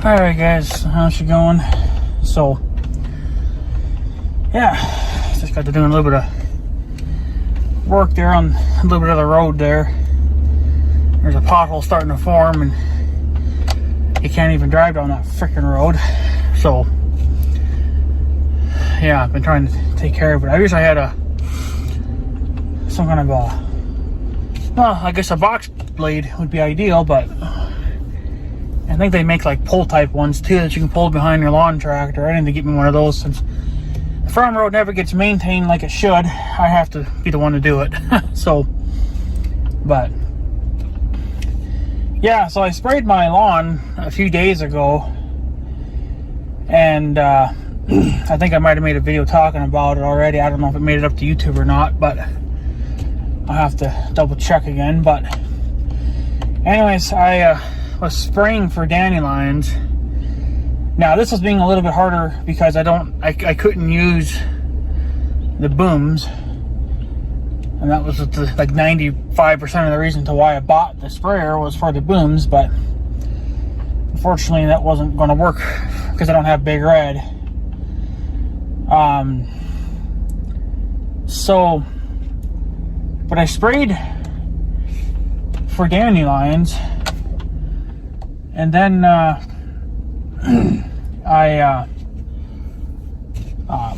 Alright guys, how's it going? So, yeah, just got to doing a little bit of work there on a little bit of the road there. There's a pothole starting to form and you can't even drive down that freaking road. So, yeah, I've been trying to take care of it. I wish I had some kind of I guess a box blade would be ideal, but I think they make like pull type ones too that you can pull behind your lawn tractor. I need to get me one of those since the farm road never gets maintained like it should. I have to be the one to do it. So, but yeah, so I sprayed my lawn a few days ago, and I think I might have made a video talking about it already. I don't know if it made it up to YouTube or not, but I'll have to double check again. But anyways, I was spraying for dandelions. Now this was being a little bit harder because I couldn't use the booms, and that was like 95% of the reason to why I bought the sprayer was for the booms. But unfortunately that wasn't going to work because I don't have Big Red. But I sprayed for dandelions, and then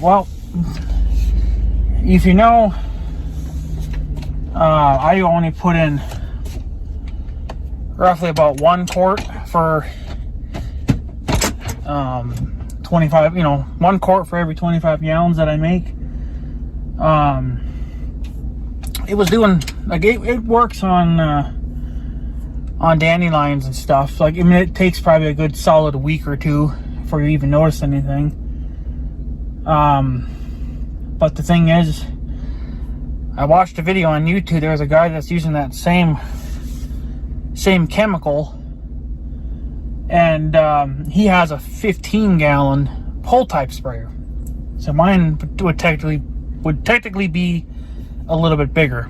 well, if you know, I only put in roughly about 1 quart for 25, 1 quart for every 25 gallons that I make. It was doing like it works on dandelions and stuff. Like, I mean, it takes probably a good solid week or two before you even notice anything. But the thing is, I watched a video on YouTube. There was a guy that's using that same chemical, and he has a 15-gallon pull type sprayer. So mine would technically be a little bit bigger.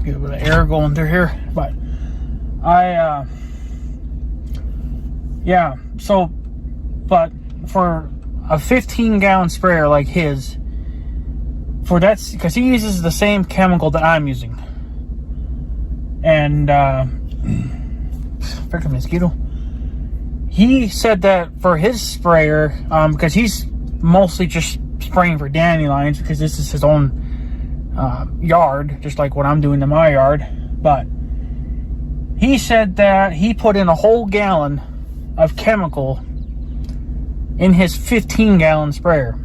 Get a bit of air going through here, but but for a 15-gallon sprayer like his, for that's because he uses the same chemical that I'm using, and freaking mosquito. He said that for his sprayer, because he's mostly just spraying for dandelions because this is his own yard, just like what I'm doing to my yard. But he said that he put in a whole gallon of chemical in his 15-gallon sprayer.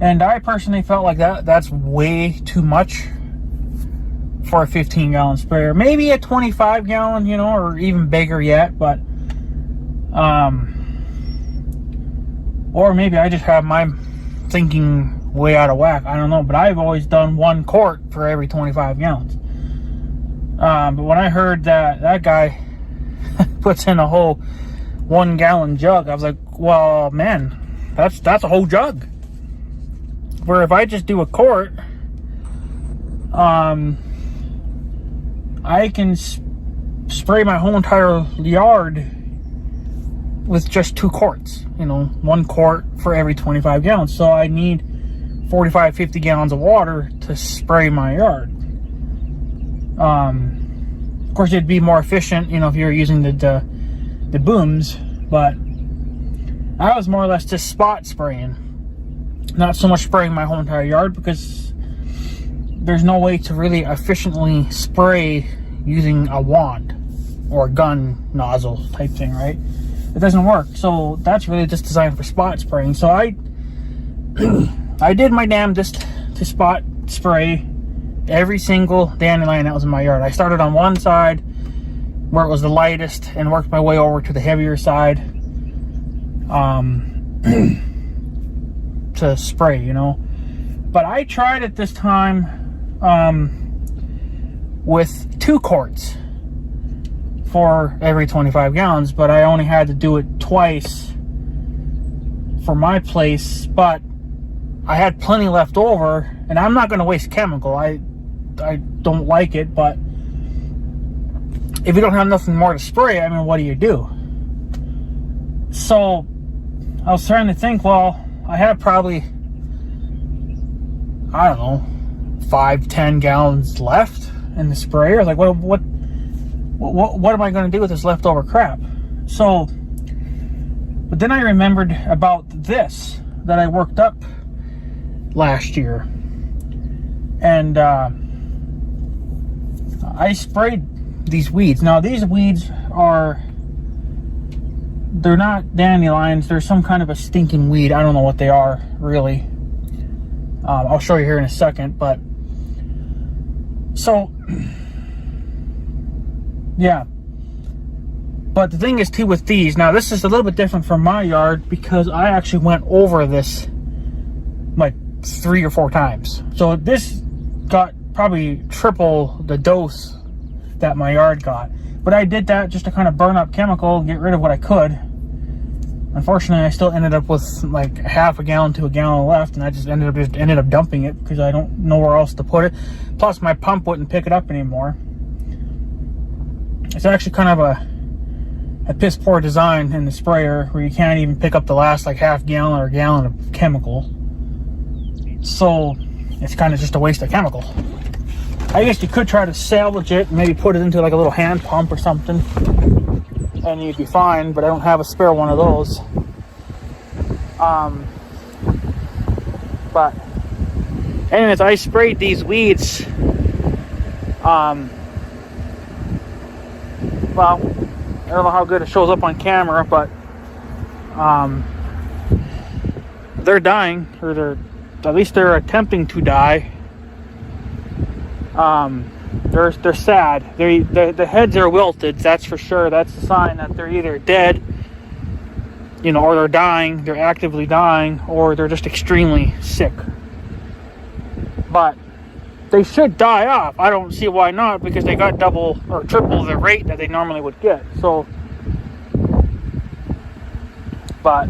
And I personally felt like that's way too much for a 15-gallon sprayer. Maybe a 25-gallon, or even bigger yet, but or maybe I just have my thinking way out of whack. I don't know, but I've always done 1 quart for every 25 gallons. But when I heard that guy puts in a whole 1-gallon jug, I was like, well, man, that's a whole jug. Where if I just do a quart, I can spray my whole entire yard with just 2 quarts. 1 quart for every 25 gallons. So I need 45-50 gallons of water to spray my yard. Of course, it'd be more efficient, if you're using the booms, but I was more or less just spot spraying, not so much spraying my whole entire yard, because there's no way to really efficiently spray using a wand or a gun nozzle type thing, right? It doesn't work. So that's really just designed for spot spraying. So I did my damnedest to spot spray every single dandelion that was in my yard. I started on one side where it was the lightest and worked my way over to the heavier side to spray, But I tried it this time with 2 quarts for every 25 gallons, but I only had to do it twice for my place. But I had plenty left over, and I'm not going to waste chemical. I don't like it, but if you don't have nothing more to spray, I mean, what do you do? So I was trying to think, well, I have probably, I don't know, 5-10 gallons left in the sprayer. Like, what am I going to do with this leftover crap? So, but then I remembered about this that I worked up last year, and I sprayed these weeds. Now, these weeds they're not dandelions. They're some kind of a stinking weed. I don't know what they are, really. I'll show you here in a second, but so yeah. But the thing is too with these, now this is a little bit different from my yard because I actually went over this like 3 or 4 times. So this got probably triple the dose that my yard got. But I did that just to kind of burn up chemical, get rid of what I could. Unfortunately, I still ended up with like half a gallon to a gallon left, and I just ended up dumping it because I don't know where else to put it. Plus, my pump wouldn't pick it up anymore. It's actually kind of a piss poor design in the sprayer where you can't even pick up the last like half gallon or gallon of chemical. So it's kind of just a waste of chemical. I guess you could try to salvage it and maybe put it into like a little hand pump or something, and you'd be fine, but I don't have a spare one of those. But anyways, I sprayed these weeds. Well, I don't know how good it shows up on camera, but they're dying, or at least they're attempting to die. They're sad. The heads are wilted, that's for sure. That's a sign that they're either dead, you know, or they're dying, they're actively dying, or they're just extremely sick. But they should die off. I don't see why not, because they got double or triple the rate that they normally would get. So, but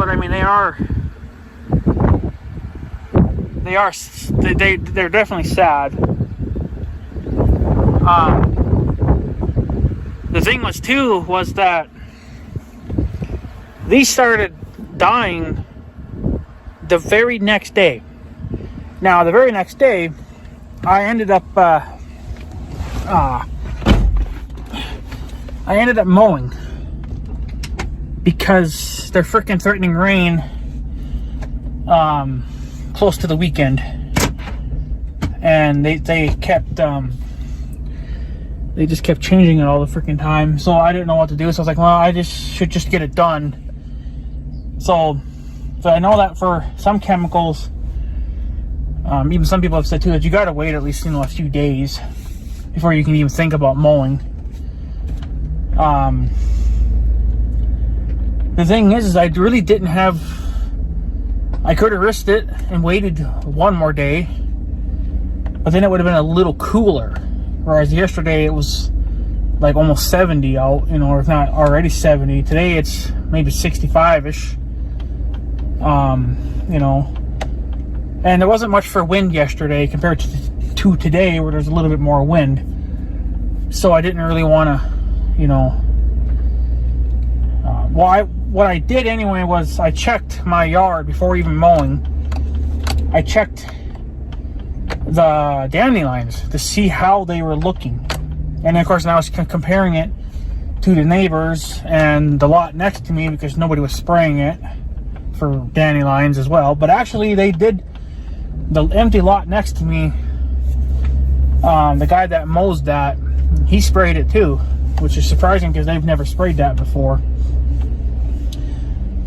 I mean, they're definitely sad. The thing was that these started dying the very next day. Now, the very next day, I ended up mowing because they're freaking threatening rain close to the weekend, and they just kept changing it all the freaking time. So I didn't know what to do. So I was like, well, I should just get it done. So I know that for some chemicals, even some people have said too that you gotta wait at least, you know, a few days before you can even think about mowing. The thing is I really didn't have. I could have risked it and waited one more day, but then it would have been a little cooler. Whereas yesterday it was like almost 70 out, you know, or if not already 70. Today it's maybe 65-ish. You know, and there wasn't much for wind yesterday compared to today, where there's a little bit more wind. So I didn't really want to, you know. What I did anyway was I checked my yard before even mowing. I checked the dandelions to see how they were looking, and of course now I was comparing it to the neighbors and the lot next to me, because nobody was spraying it for dandelions as well. But actually they did. The empty lot next to me, the guy that mows that, he sprayed it too, which is surprising because they've never sprayed that before.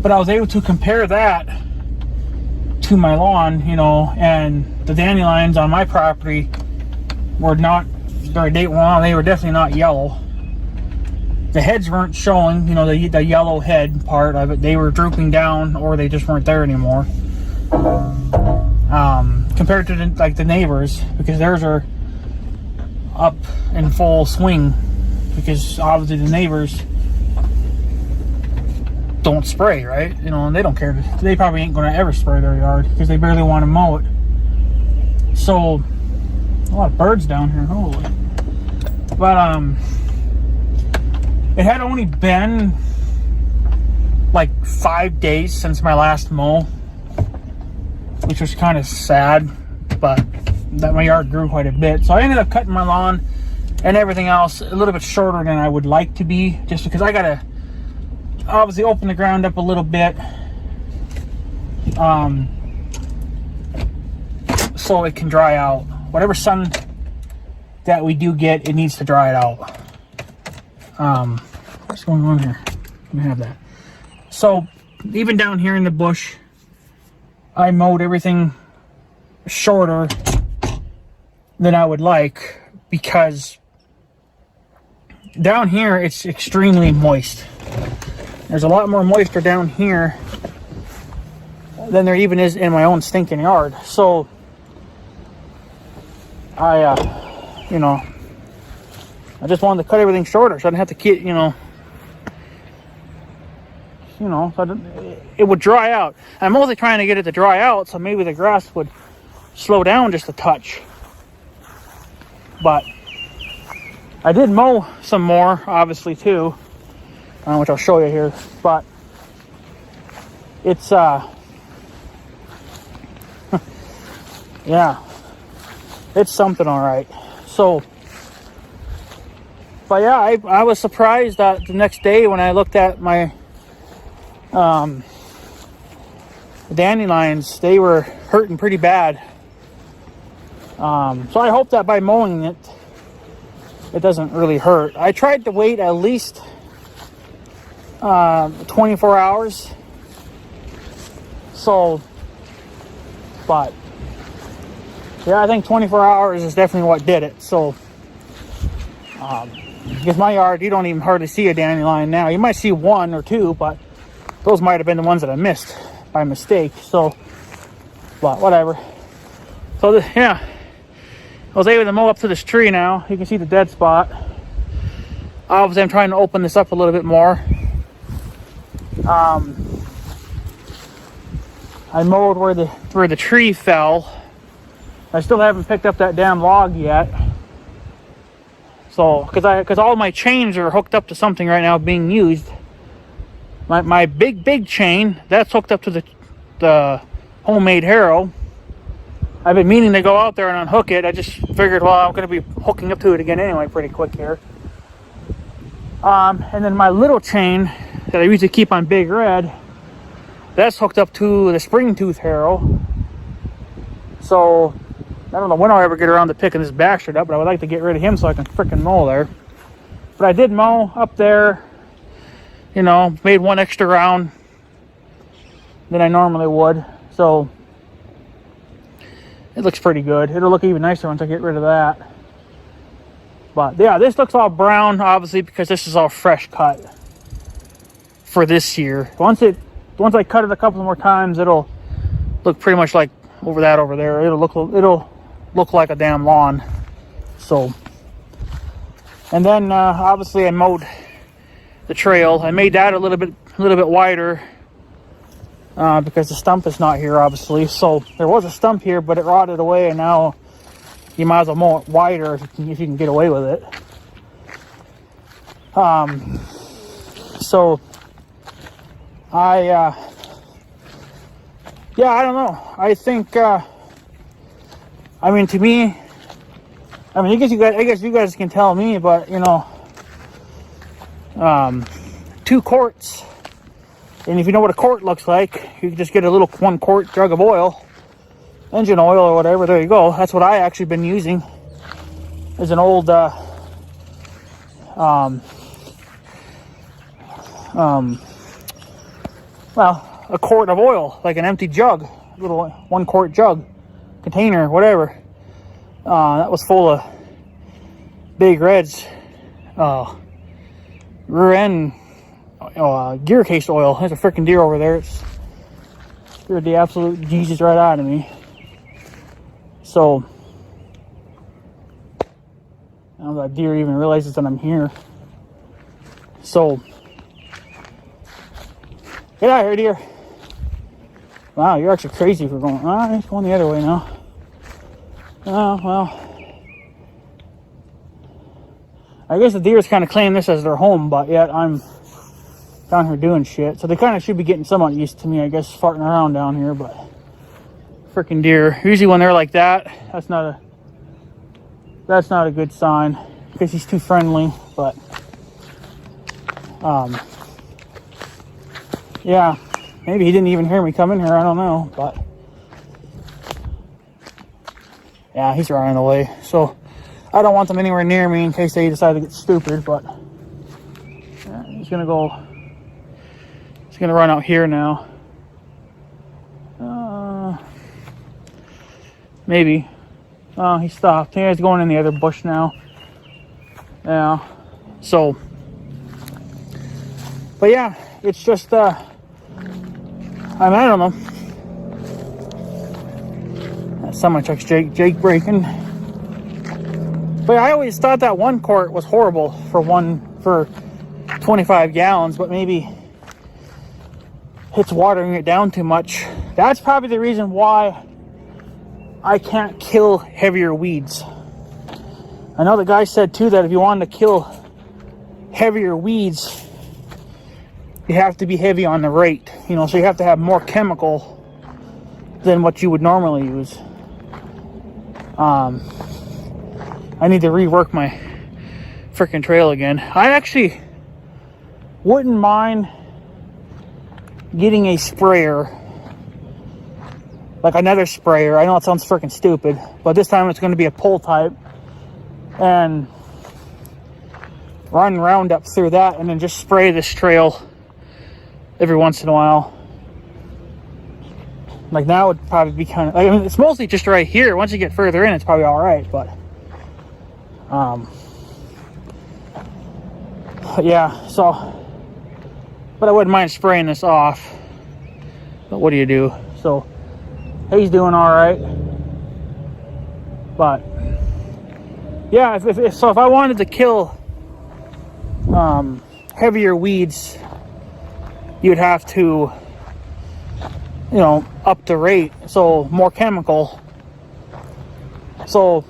But I was able to compare that to my lawn, you know, and the dandelions on my property were not very late. Well, they were definitely not yellow. The heads weren't showing, you know, the yellow head part of it. They were drooping down, or they just weren't there anymore. Compared to the neighbors, because theirs are up in full swing, because obviously the neighbors don't spray, right? You know, and they don't care. They probably ain't going to ever spray their yard because they barely want to mow it. So, a lot of birds down here. Holy. But it had only been like 5 days since my last mow, which was kind of sad, but that my yard grew quite a bit. So I ended up cutting my lawn and everything else a little bit shorter than I would like to be, just because I gotta obviously open the ground up a little bit, so it can dry out. Whatever sun that we do get, it needs to dry it out. What's going on here? Let me have that. So even down here in the bush, I mowed everything shorter than I would like, because down here it's extremely moist. There's a lot more moisture down here than there even is in my own stinking yard. So I just wanted to cut everything shorter so I didn't have to keep, so it would dry out. I'm mostly trying to get it to dry out so maybe the grass would slow down just a touch. But I did mow some more, obviously, too, which I'll show you here. But it's, yeah, it's something, all right. So, but yeah, I was surprised that the next day when I looked at my dandelions, they were hurting pretty bad. So I hope that by mowing it, it doesn't really hurt. I tried to wait at least 24 hours. So, but yeah, I think 24 hours is definitely what did it. So, because my yard, you don't even hardly see a dandelion now. You might see one or two, but those might have been the ones that I missed by mistake. So, but whatever. So, yeah, I was able to mow up to this tree now. You can see the dead spot. Obviously, I'm trying to open this up a little bit more. I mowed where the tree fell. I still haven't picked up that damn log yet. So, because all my chains are hooked up to something right now being used. My big chain, that's hooked up to the homemade harrow. I've been meaning to go out there and unhook it. I just figured, well, I'm going to be hooking up to it again anyway pretty quick here. And then my little chain that I usually keep on Big Red, that's hooked up to the spring tooth harrow. So I don't know when I'll ever get around to picking this bastard up, but I would like to get rid of him so I can frickin' mow there. But I did mow up there, made one extra round than I normally would. So it looks pretty good. It'll look even nicer once I get rid of that. But yeah, this looks all brown, obviously, because this is all fresh cut for this year. Once I cut it a couple more times, it'll look pretty much like over there. It'll look like a damn lawn. So, and then obviously I mowed the trail. I made that a little bit wider because the stump is not here, obviously. So there was a stump here, but it rotted away, and now you might as well mow it wider if you can get away with it. So I don't know. I think to me, I guess you guys can tell me, but 2 quarts, and if you know what a quart looks like, you can just get a little 1 quart jug of oil, engine oil or whatever. There you go. That's what I actually been using, is an old a quart of oil, like an empty jug, a little 1 quart jug, container, whatever. That was full of Big Red's rear end gear case oil. There's a freaking deer over there. It's scared the absolute Jesus right out of me. So I don't know if that deer even realizes that I'm here. So get out of here, deer. Wow, you're actually crazy for going. He's going the other way now. Oh, well. I guess the deers kind of claim this as their home, but yet I'm down here doing shit. So they kind of should be getting somewhat used to me, I guess, farting around down here. But freaking deer, usually when they're like that, that's not a good sign, because he's too friendly. But yeah, maybe he didn't even hear me come in here, I don't know. But yeah, he's running away. So I don't want them anywhere near me in case they decide to get stupid. But yeah, he's gonna run out here now. Maybe. Oh, he stopped. He's going in the other bush now. Yeah. So, but yeah, it's just, I don't know. Someone checks Jake breaking. But I always thought that one quart was horrible for 25 gallons, but maybe it's watering it down too much. That's probably the reason why I can't kill heavier weeds. I know the guy said too that if you wanted to kill heavier weeds, you have to be heavy on the rate, you know, so you have to have more chemical than what you would normally use. I need to rework my freaking trail again. I actually wouldn't mind getting a sprayer, like another sprayer. I know it sounds freaking stupid, but this time it's going to be a pull type, and run Roundup through that and then just spray this trail every once in a while. Like now would probably be kind of, I mean, it's mostly just right here. Once you get further in, it's probably all right, but yeah, so, but I wouldn't mind spraying this off. But what do you do? So he's doing all right. But yeah, if I wanted to kill heavier weeds, you'd have to, you know, up the rate, so more chemical. So,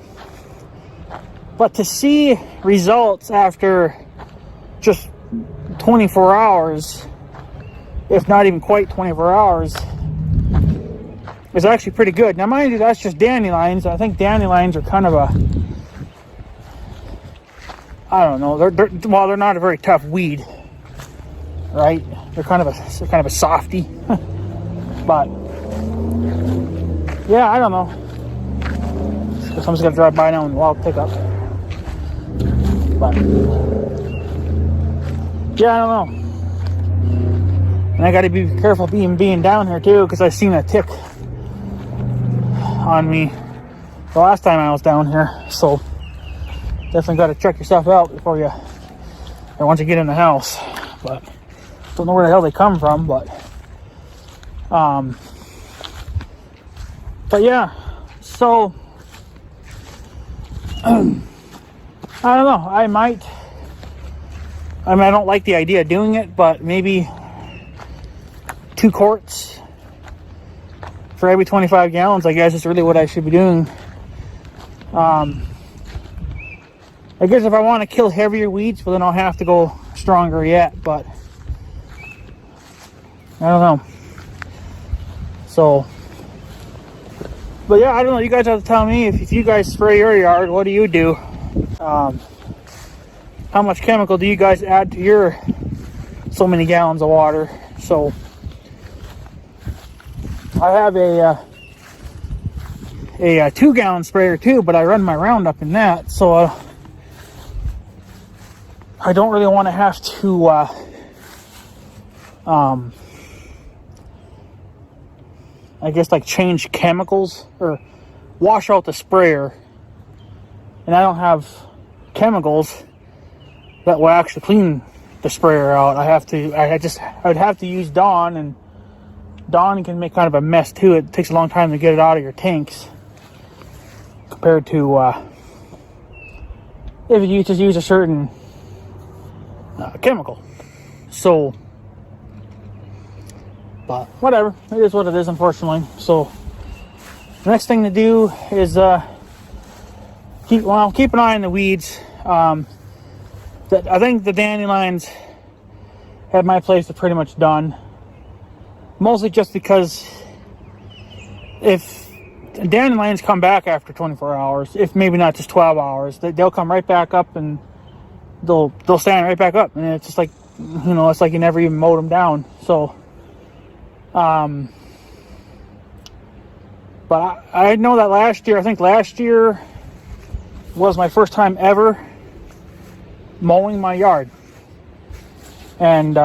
but to see results after just 24 hours, if not even quite 24 hours, is actually pretty good. Now, mind you, that's just dandelions. I think dandelions are kind of a, I don't know. They're not a very tough weed, right? They're kind of a softy. But yeah, I don't know. Someone's gonna drive by now and wild pickup. But yeah, I don't know. And I got to be careful being down here too, because I seen a tick on me the last time I was down here. So definitely got to check yourself out before you, or once you get in the house. But don't know where the hell they come from. But yeah. So I don't know. I don't like the idea of doing it, but maybe 2 quarts for every 25 gallons, I guess, is really what I should be doing. I guess if I want to kill heavier weeds, well, then I'll have to go stronger yet, but I don't know. So, but yeah, I don't know. You guys have to tell me if you guys spray your yard, what do you do? How much chemical do you guys add to your so many gallons of water? So I have a 2-gallon sprayer too, but I run my Roundup in that, so I don't really want to have to I guess like change chemicals or wash out the sprayer, and I don't have chemicals that will actually clean the sprayer out. I would have to use Dawn, and Dawn can make kind of a mess too. It takes a long time to get it out of your tanks compared to if you just use a certain chemical. So, but whatever, it is what it is, unfortunately. So the next thing to do is keep an eye on the weeds. I think the dandelions had my place pretty much done. Mostly just because if dandelions come back after 24 hours, if maybe not just 12 hours, they'll come right back up and they'll stand right back up. And it's just like, you know, it's like you never even mowed them down. So, but I know that last year was my first time ever mowing my yard. And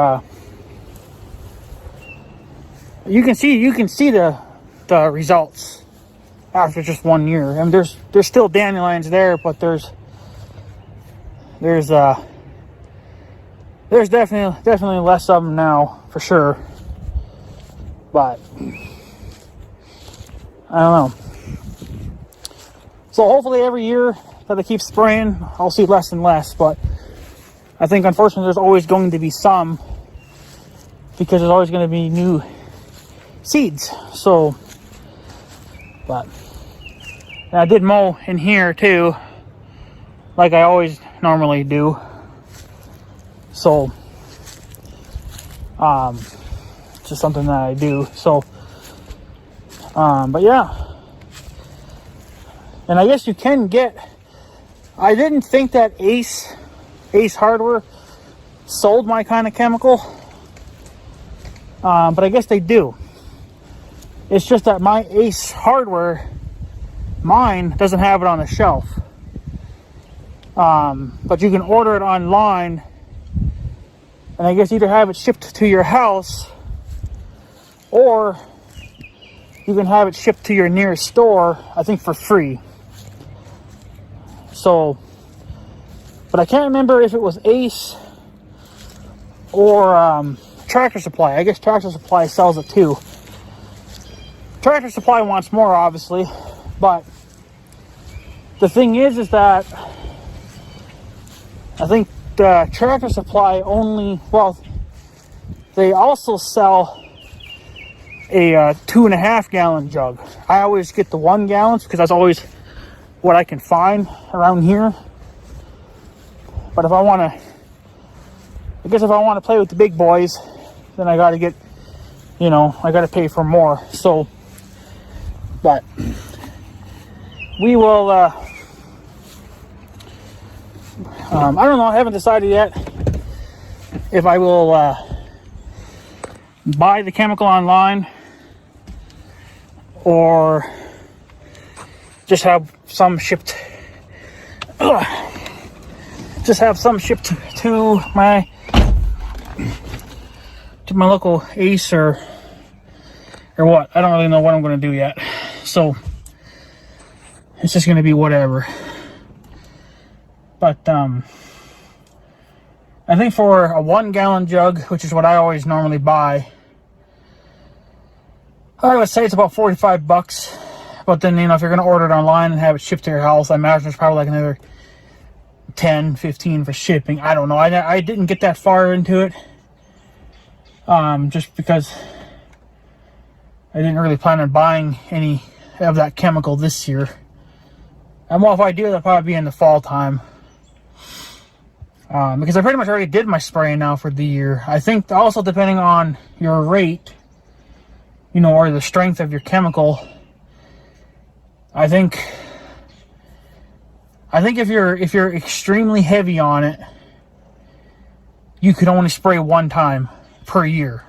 you can see the results after just 1 year. I mean, there's still dandelions there, but there's definitely less of them now, for sure. But I don't know. So hopefully every year that I keep spraying, I'll see less and less. But I think unfortunately there's always going to be some, because there's always going to be new seeds. So, but I did mow in here too, like I always normally do. So, it's just something that I do. So, but yeah. And I guess you can get, I didn't think that Ace Hardware sold my kind of chemical. But I guess they do. It's just that my Ace Hardware, mine doesn't have it on the shelf. But you can order it online, and I guess either have it shipped to your house, or you can have it shipped to your nearest store, I think for free. So, but I can't remember if it was Ace or Tractor Supply. I guess Tractor Supply sells it too. Tractor Supply wants more, obviously, but the thing is that I think Tractor Supply only, well, they also sell a 2.5 gallon jug. I always get the 1 gallons because that's always what I can find around here. But if I want to, I guess if I want to play with the big boys, then I got to get, you know, I got to pay for more. So, but we will, I don't know, I haven't decided yet if I will buy the chemical online or just have some shipped, just have some shipped to my local Ace or what. I don't really know what I'm going to do yet. So it's just going to be whatever. But I think for a 1 gallon jug, which is what I always normally buy, I would say it's about $45. But then, you know, if you're going to order it online and have it shipped to your house, I imagine it's probably like another 10, 15 for shipping. I don't know. I didn't get that far into it. Just because I didn't really plan on buying any of that chemical this year. And well, if I do, that'll probably be in the fall time. Because I pretty much already did my spraying now for the year. I think also depending on your rate, you know, or the strength of your chemical, I think if you're extremely heavy on it, you could only spray 1 time per year.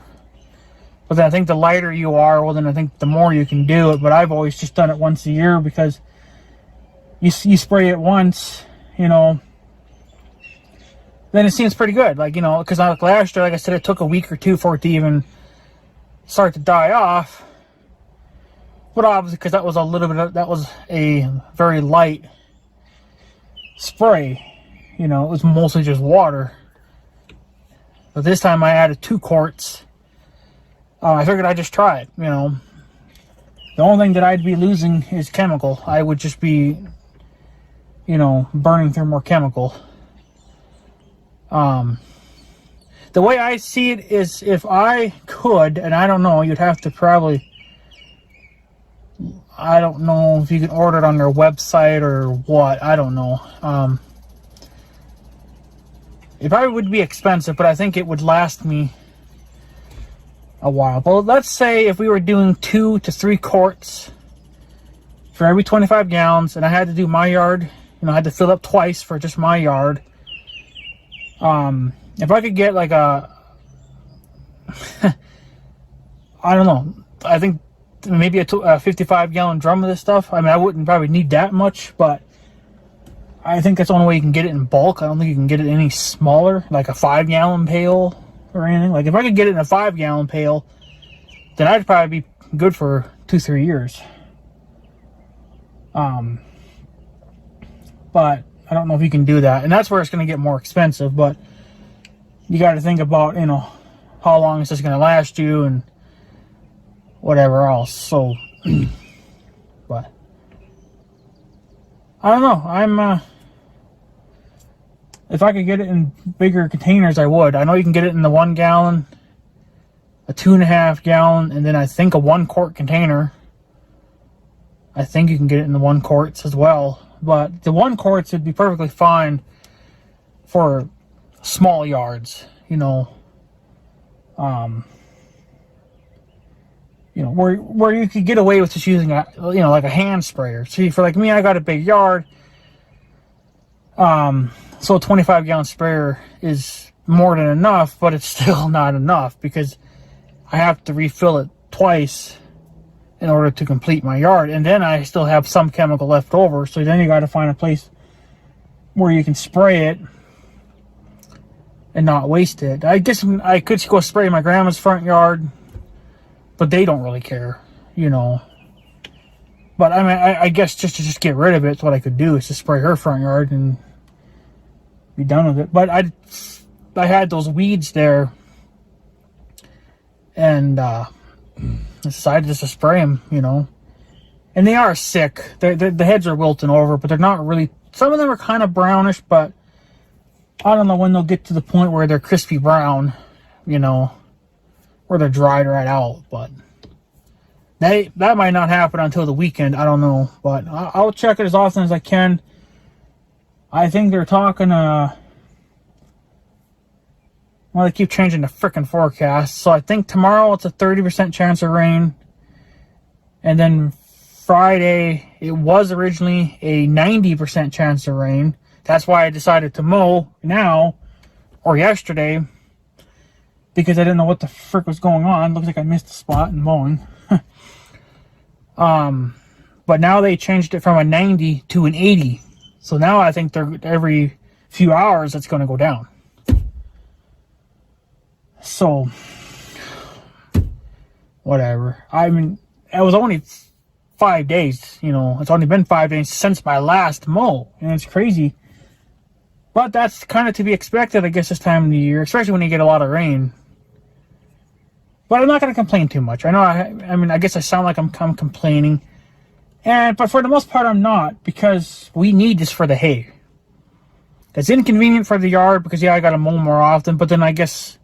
But then I think the lighter you are, well, then I think the more you can do it. But I've always just done it once a year because you spray it once, you know, then it seems pretty good. Like, you know, because like last year, like I said, it took a week or two for it to even start to die off. But obviously, because that was a very light spray. You know, it was mostly just water. But this time I added 2 quarts. I figured I'd just try it, you know. The only thing that I'd be losing is chemical. I would just be, you know, burning through more chemical. The way I see it is if I could, and I don't know, you'd have to probably, I don't know if you can order it on their website or what, I don't know. It probably would be expensive, but I think it would last me a while. But let's say if we were doing 2 to 3 quarts for every 25 gallons, and I had to do my yard, I had to fill up twice for just my yard. If I could get like a, I don't know, I think maybe a 55-gallon drum of this stuff. I mean, I wouldn't probably need that much, but I think that's the only way you can get it in bulk. I don't think you can get it any smaller, like a 5-gallon pail or anything. Like if I could get it in a 5-gallon pail, then I'd probably be good for 2-3 years. But I don't know if you can do that, and that's where it's going to get more expensive. But you got to think about, how long is this going to last you and whatever else. So, but I don't know. If I could get it in bigger containers, I would. I know you can get it in the 1 gallon, a 2.5 gallon, and then I think a 1 quart container. I think you can get it in the 1 quarts as well. But the 1 quarts would be perfectly fine for small yards, where you could get away with just using like a hand sprayer. See, for like me, I got a big yard. So a 25-gallon sprayer is more than enough, but it's still not enough because I have to refill it twice in order to complete my yard, and then I still have some chemical left over. So then you got to find a place where you can spray it and not waste it. I guess I could go spray my grandma's front yard, but they don't really care, But I mean, I guess just to get rid of it, it's what I could do is just spray her front yard and be done with it. But I had those weeds there, and I decided just to spray them, And they are sick. The heads are wilting over, but they're not really. Some of them are kind of brownish, but I don't know when they'll get to the point where they're crispy brown, where they're dried right out. But that might not happen until the weekend. I don't know, but I'll check it as often as I can. I think they're talking. Well, they keep changing the frickin' forecast. So I think tomorrow it's a 30% chance of rain. And then Friday, it was originally a 90% chance of rain. That's why I decided to mow now, or yesterday, because I didn't know what the frick was going on. Looks like I missed a spot in mowing. But now they changed it from a 90 to an 80. So now I think every few hours it's going to go down. So, whatever. I mean, it was only 5 days, It's only been 5 days since my last mow. And it's crazy. But that's kind of to be expected, I guess, this time of the year. Especially when you get a lot of rain. But I'm not going to complain too much. I know, I guess I sound like I'm complaining. But for the most part, I'm not. Because we need this for the hay. It's inconvenient for the yard because, I got to mow more often. But then I guess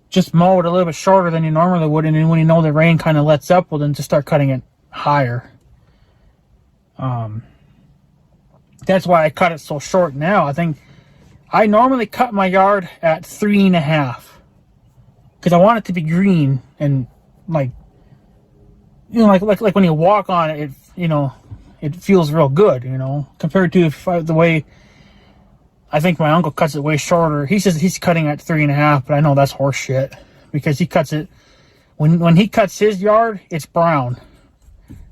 just mow it a little bit shorter than you normally would, and then when the rain kind of lets up, well, then just start cutting it higher. That's why I cut it so short now. I think I normally cut my yard at 3.5 because I want it to be green and like when you walk on it, it feels real good, compared to the way. I think my uncle cuts it way shorter. He says he's cutting at 3.5, but I know that's horse shit because he cuts it when he cuts his yard, it's brown.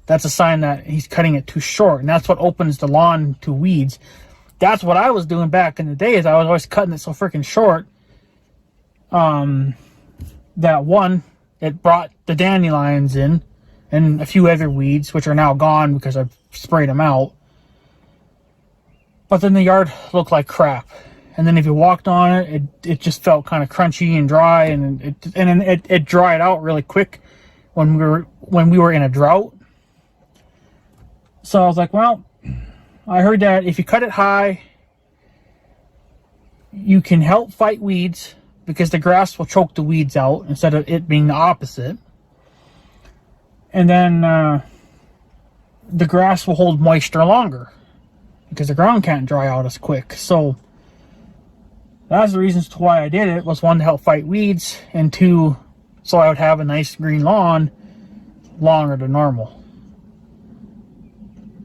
That's a sign that he's cutting it too short, and that's what opens the lawn to weeds. That's what I was doing back in the day. Is I was always cutting it so freaking short. That one, it brought the dandelions in, and a few other weeds, which are now gone because I've sprayed them out. But then the yard looked like crap. And then if you walked on it, it just felt kind of crunchy and dry, and it dried out really quick when we were in a drought. So I was like, well, I heard that if you cut it high, you can help fight weeds because the grass will choke the weeds out instead of it being the opposite. And then the grass will hold moisture longer because the ground can't dry out as quick. So That's the reasons why I did it, was one, to help fight weeds, and two, so I would have a nice green lawn longer than normal.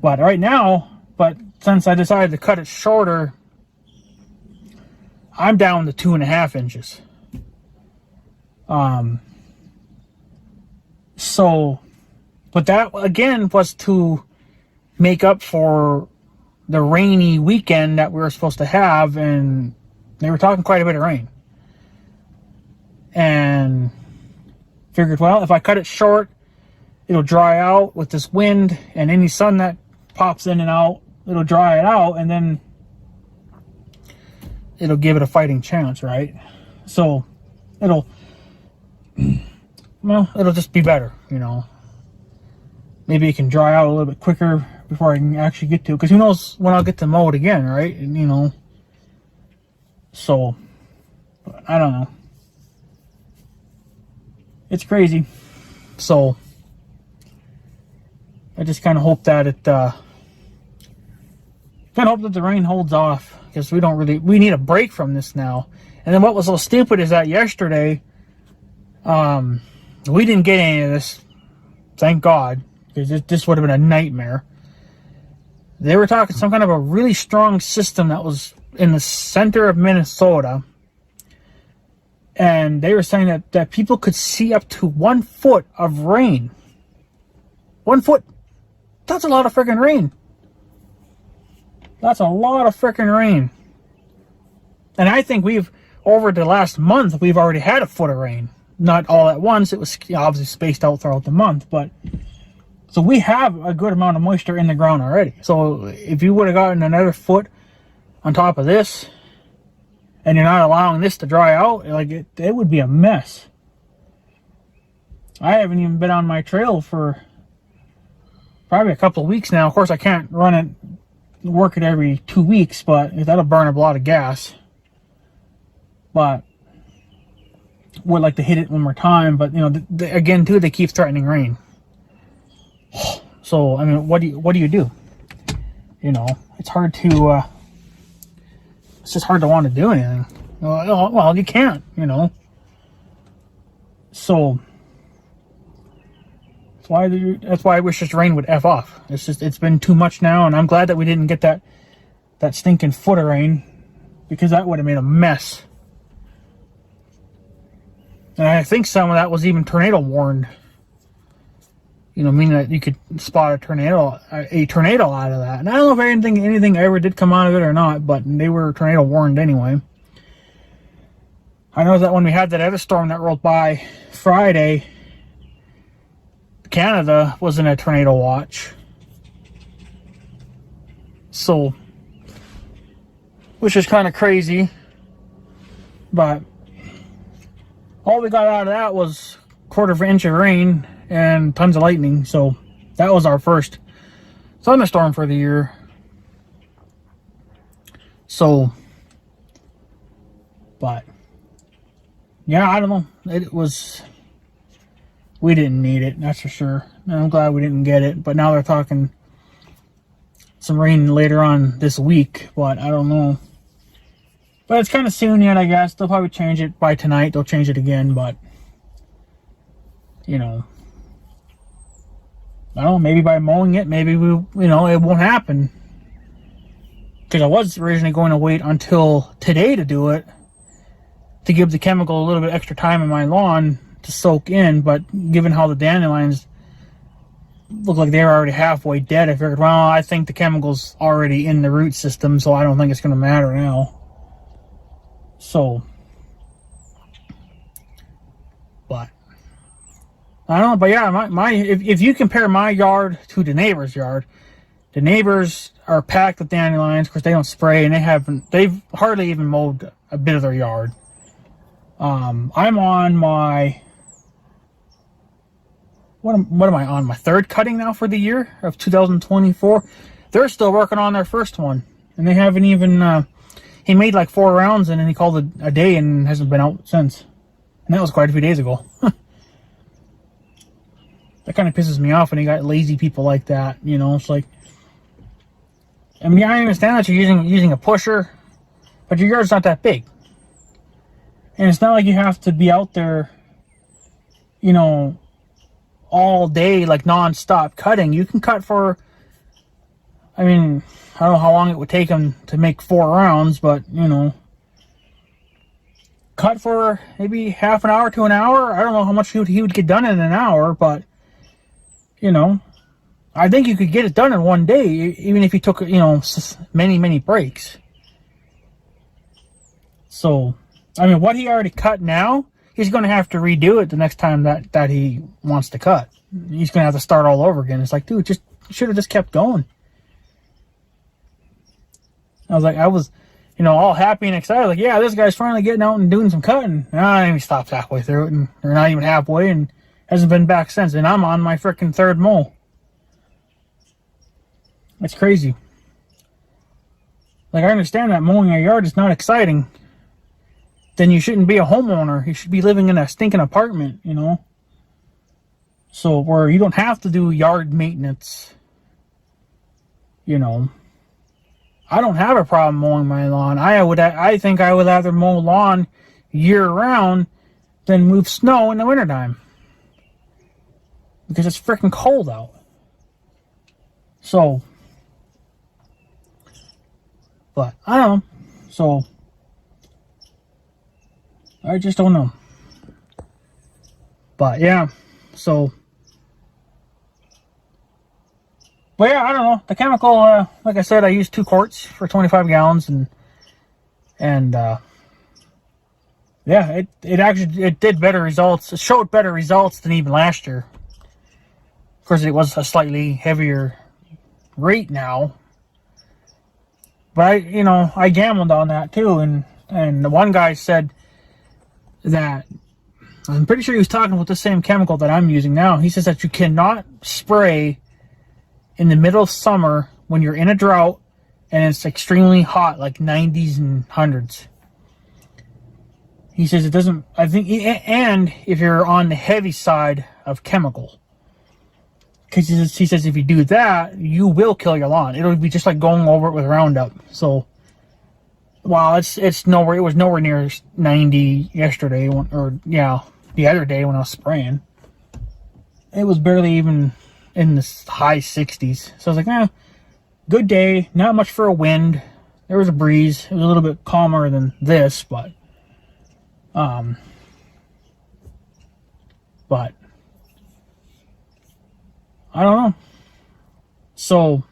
But right now, since I decided to cut it shorter, I'm down to 2.5 inches. But that again was to make up for the rainy weekend that we were supposed to have, and they were talking quite a bit of rain. And figured, well, if I cut it short, it'll dry out with this wind, and any sun that pops in and out, it'll dry it out, and then it'll give it a fighting chance, right? So it'll just be better, you know. Maybe it can dry out a little bit quicker before I can actually get to it, because who knows when I'll get to mow it again, right? And, you know, so I don't know. It's crazy. So I just kind of hope that the rain holds off, because we need a break from this now. And then what was so stupid is that yesterday, we didn't get any of this, thank God, because this would have been a nightmare. They were talking some kind of a really strong system that was in the center of Minnesota, and they were saying that people could see up to 1 foot of rain. 1 foot. That's a lot of freaking rain. That's a lot of freaking rain. And I think over the last month, we've already had a foot of rain. Not all at once. It was obviously spaced out throughout the month, but so we have a good amount of moisture in the ground already. So if you would have gotten another foot on top of this, and you're not allowing this to dry out, like it would be a mess. I haven't even been on my trail for probably a couple of weeks now. Of course, I can't work it every 2 weeks, but that'll burn up a lot of gas. But would like to hit it one more time, but you know, again too, they keep threatening rain. So I mean, what do you do? You know, it's hard to. It's just hard to want to do anything. Well, you can't. You know. So that's why I wish this rain would F off. It's been too much now, and I'm glad that we didn't get that stinking foot of rain, because that would have made a mess. And I think some of that was even tornado warned. You know, meaning that you could spot a tornado out of that. And I don't know if anything ever did come out of it or not, but they were tornado warned anyway. I know that when we had that other storm that rolled by Friday, Canada was in a tornado watch. So, which is kind of crazy. But all we got out of that was a 1/4 inch of rain and tons of lightning. So that was our first thunderstorm for the year. So, but yeah, I don't know. We didn't need it, that's for sure. And I'm glad we didn't get it. But now they're talking some rain later on this week, but I don't know. But it's kind of soon yet, I guess. They'll probably change it by tonight. They'll change it again, but you know, I don't know, maybe by mowing it, maybe it won't happen. Because I was originally going to wait until today to do it, to give the chemical a little bit extra time in my lawn to soak in, but given how the dandelions look like they're already halfway dead, I figured, well, I think the chemical's already in the root system, so I don't think it's going to matter now. So, but I don't know, but yeah, if you compare my yard to the neighbor's yard, the neighbors are packed with dandelions. Of course, they don't spray, and they've hardly even mowed a bit of their yard. I'm on my what am I on? My third cutting now for the year of 2024. They're still working on their first one, and they haven't even. He made like 4 rounds, and then he called it a day, and hasn't been out since. And that was quite a few days ago. That kind of pisses me off when you got lazy people like that. You know, it's like, I mean, I understand that you're using a pusher, but your yard's not that big. And it's not like you have to be out there, you know, all day, like non-stop cutting. You can cut for, I mean, I don't know how long it would take him to make 4 rounds, but, you know, cut for maybe half an hour to an hour. I don't know how much he would get done in an hour, but, you know, I think you could get it done in one day, even if you took, you know, many breaks. So, I mean, what he already cut now, he's going to have to redo it the next time that he wants to cut. He's going to have to start all over again. It's like, dude, just should have just kept going. I was, you know, all happy and excited. Like, yeah, this guy's finally getting out and doing some cutting. And he stops halfway through it, and they're not even halfway, and hasn't been back since. And I'm on my freaking 3rd mow. It's crazy. Like, I understand that mowing your yard is not exciting. Then you shouldn't be a homeowner. You should be living in a stinking apartment, you know? So, where you don't have to do yard maintenance, you know. I don't have a problem mowing my lawn. I think I would rather mow lawn year-round than move snow in the wintertime. Because it's freaking cold out. So, but, I don't know. So, I just don't know. But, yeah. So, but yeah, I don't know. The chemical, like I said, I used 2 quarts for 25 gallons, and yeah, it did better results. It showed better results than even last year. Of course, it was a slightly heavier rate now. But I gambled on that too, and the one guy said that, I'm pretty sure he was talking with the same chemical that I'm using now. He says that you cannot spray in the middle of summer when you're in a drought and it's extremely hot, like 90s and 100s. He says it doesn't, I think, and if you're on the heavy side of chemical. Because he says if you do that, you will kill your lawn. It'll be just like going over it with Roundup. So, while it was nowhere near 90 yesterday, the other day when I was spraying. It was barely even in the high 60s. So I was like, good day. Not much for a wind. There was a breeze. It was a little bit calmer than this, but I don't know. So,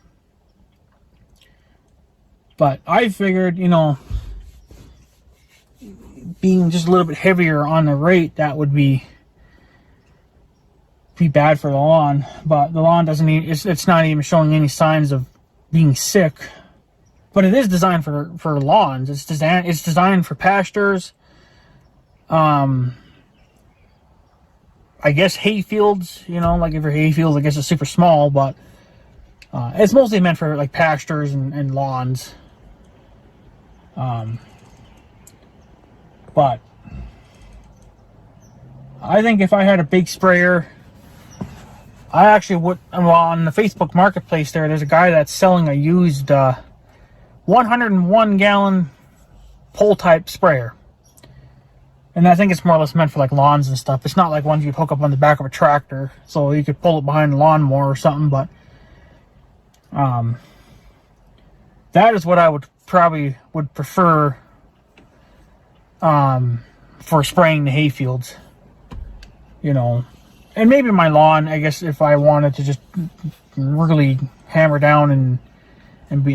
but I figured, being just a little bit heavier on the rate, that would be bad for the lawn. But the lawn doesn't even, it's not even showing any signs of being sick. But it is designed for lawns. It's designed for pastures. I guess hay fields, like if your hay fields, I guess it's super small, but it's mostly meant for like pastures and lawns. But I think if I had a big sprayer, I actually would. Well, on the Facebook Marketplace there's a guy that's selling a used 101 gallon pole type sprayer. And I think it's more or less meant for like lawns and stuff. It's not like ones you'd hook up on the back of a tractor, so you could pull it behind the lawnmower or something. But that is what I would prefer for spraying the hay fields. And maybe my lawn, I guess, if I wanted to just really hammer down and be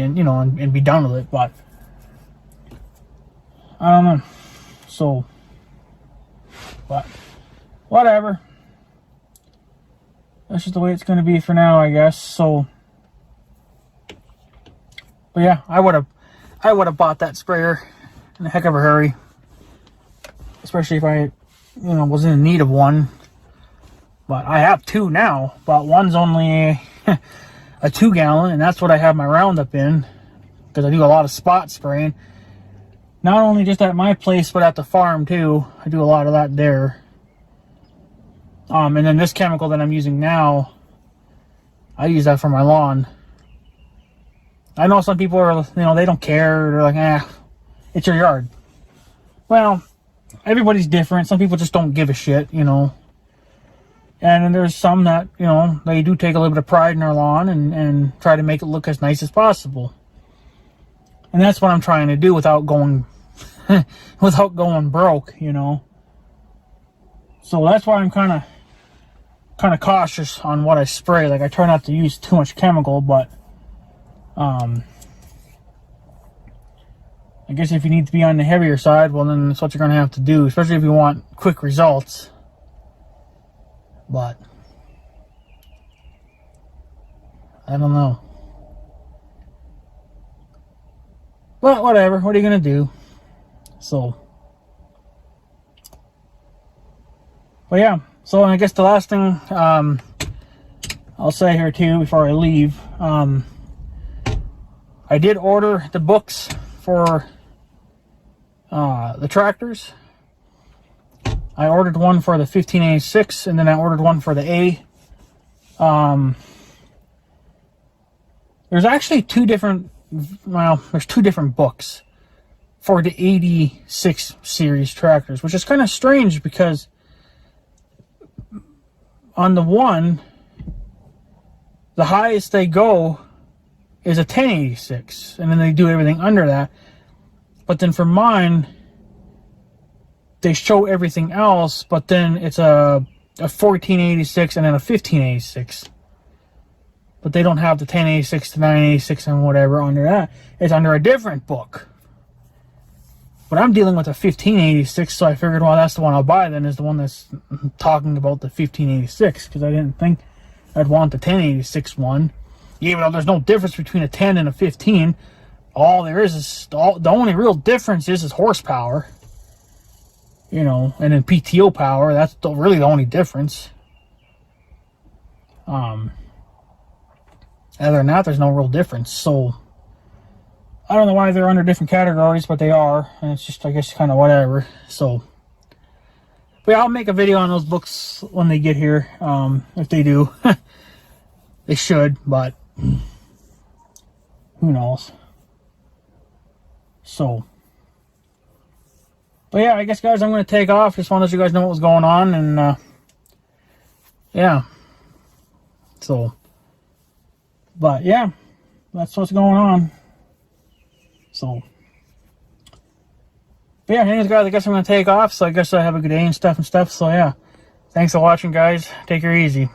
be done with it. But I don't know. So. But whatever. That's just the way it's going to be for now, I guess. So, but yeah, I would have bought that sprayer in a heck of a hurry, especially if I, was in need of one. But I have 2 now, but one's only a 2 gallon, and that's what I have my Roundup in, because I do a lot of spot spraying. Not only just at my place, but at the farm too. I do a lot of that there. And then this chemical that I'm using now, I use that for my lawn. I know some people are, they don't care. They're like, it's your yard. Well, everybody's different. Some people just don't give a shit, you know. And then there's some that, you know, they do take a little bit of pride in their lawn and try to make it look as nice as possible. And that's what I'm trying to do without going without going broke, you know. So that's why I'm kind of cautious on what I spray. Like, I try not to use too much chemical, but I guess if you need to be on the heavier side, well, then that's what you're going to have to do, especially if you want quick results. But I don't know. But whatever, what are you going to do? So, but yeah, so I guess the last thing I'll say here too before I leave, I did order the books for the tractors. I ordered one for the 1586 and then I ordered one for the A. There's actually there's two different books for the 86 series tractors, which is kind of strange because on the one, the highest they go is a 1086, and then they do everything under that. But then for mine, they show everything else, but then it's a 1486 and then a 1586. But they don't have the 1086 to 986 and whatever under that. It's under a different book. But I'm dealing with a 1586, so I figured, well, that's the one I'll buy then, is the one that's talking about the 1586, because I didn't think I'd want the 1086 one. Even though there's no difference between a 10 and a 15. All there is the only real difference is horsepower. You know, and then PTO power, that's really the only difference. Other than that, there's no real difference. So I don't know why they're under different categories, but they are, and it's just, I guess, kind of whatever. So, but yeah, I'll make a video on those books when they get here, if they do. They should, but who knows. So, but yeah, I guess, guys, I'm going to take off. Just want to let you guys know what was going on, and yeah. So, but yeah, that's what's going on. So, but yeah, anyways, guys, I guess I'm going to take off. So I guess I have a good day and stuff. So yeah, thanks for watching, guys. Take her easy.